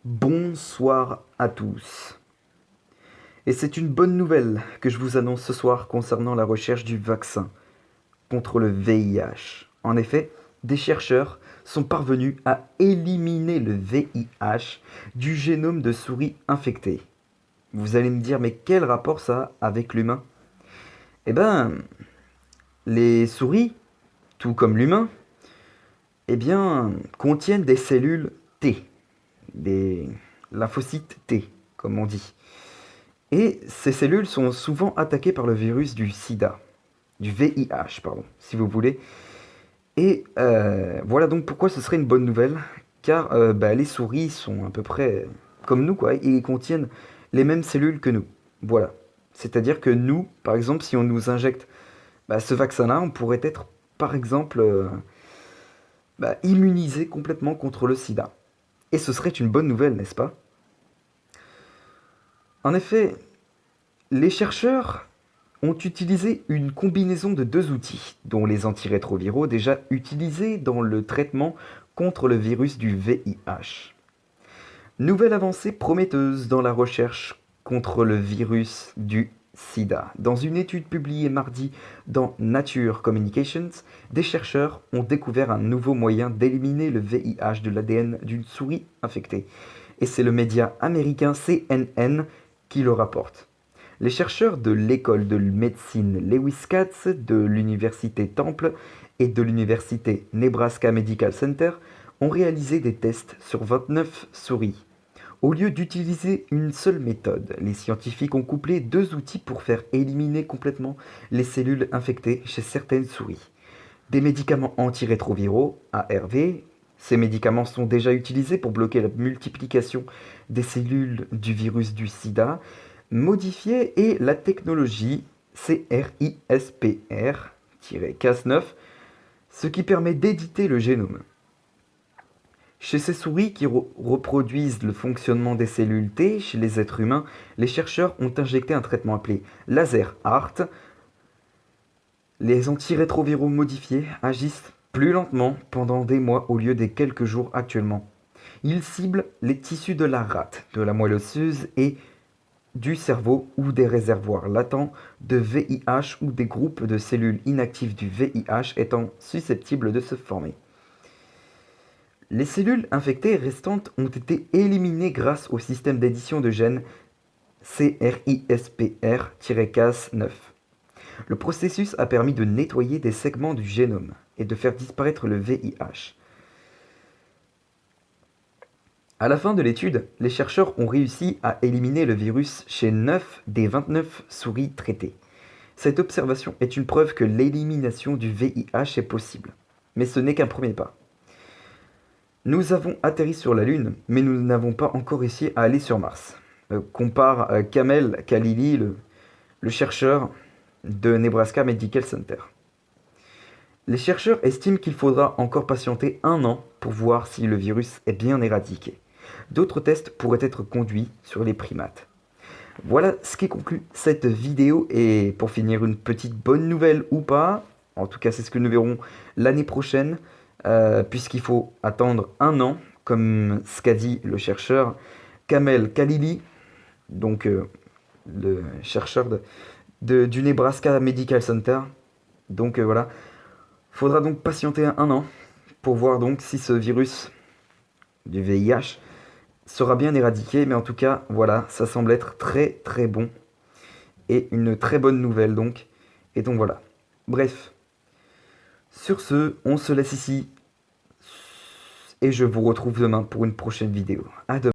Bonsoir à tous. Et c'est une bonne nouvelle que je vous annonce ce soir concernant la recherche du vaccin contre le VIH. En effet, des chercheurs sont parvenus à éliminer le VIH du génome de souris infectées. Vous allez me dire, mais quel rapport ça a avec l'humain? Eh ben, les souris, tout comme l'humain, contiennent des cellules T, des lymphocytes T, comme on dit. Et ces cellules sont souvent attaquées par le virus du sida, du VIH, pardon, si vous voulez. Et voilà donc pourquoi ce serait une bonne nouvelle, car les souris sont à peu près comme nous, quoi, et contiennent les mêmes cellules que nous. Voilà. C'est-à-dire que nous, par exemple, si on nous injecte ce vaccin-là, on pourrait être, par exemple, immunisé complètement contre le sida. Et ce serait une bonne nouvelle, n'est-ce pas? En effet, les chercheurs ont utilisé une combinaison de deux outils, dont les antirétroviraux déjà utilisés dans le traitement contre le virus du VIH. Nouvelle avancée prometteuse dans la recherche contre le virus du sida. Dans une étude publiée mardi dans Nature Communications, des chercheurs ont découvert un nouveau moyen d'éliminer le VIH de l'ADN d'une souris infectée. Et c'est le média américain CNN qui le rapporte. Les chercheurs de l'école de médecine Lewis Katz, de l'université Temple et de l'université Nebraska Medical Center ont réalisé des tests sur 29 souris. Au lieu d'utiliser une seule méthode, les scientifiques ont couplé deux outils pour faire éliminer complètement les cellules infectées chez certaines souris. Des médicaments antirétroviraux, ARV. Ces médicaments sont déjà utilisés pour bloquer la multiplication des cellules du virus du sida, modifiée, et la technologie CRISPR-Cas9, ce qui permet d'éditer le génome. Chez ces souris qui reproduisent le fonctionnement des cellules T chez les êtres humains, les chercheurs ont injecté un traitement appelé laser HART. Les antirétroviraux modifiés agissent plus lentement pendant des mois au lieu des quelques jours actuellement. Ils ciblent les tissus de la rate, de la moelle osseuse et du cerveau ou des réservoirs latents de VIH ou des groupes de cellules inactives du VIH étant susceptibles de se former. Les cellules infectées restantes ont été éliminées grâce au système d'édition de gènes CRISPR-Cas9. Le processus a permis de nettoyer des segments du génome et de faire disparaître le VIH. À la fin de l'étude, les chercheurs ont réussi à éliminer le virus chez 9 des 29 souris traitées. Cette observation est une preuve que l'élimination du VIH est possible. Mais ce n'est qu'un premier pas. Nous avons atterri sur la Lune, mais nous n'avons pas encore réussi à aller sur Mars. Compare Kamel Khalili, le chercheur de Nebraska Medical Center. Les chercheurs estiment qu'il faudra encore patienter 1 an pour voir si le virus est bien éradiqué. D'autres tests pourraient être conduits sur les primates. Voilà ce qui conclut cette vidéo, et pour finir, une petite bonne nouvelle ou pas, en tout cas c'est ce que nous verrons l'année prochaine, puisqu'il faut attendre 1 an, comme ce qu'a dit le chercheur Kamel Khalili, donc le chercheur du Nebraska Medical Center. Donc voilà, faudra donc patienter 1 an pour voir donc si ce virus du VIH sera bien éradiqué, mais en tout cas, voilà, ça semble être très très bon et une très bonne nouvelle donc. Et donc voilà. Bref, sur ce, on se laisse ici et je vous retrouve demain pour une prochaine vidéo. À demain.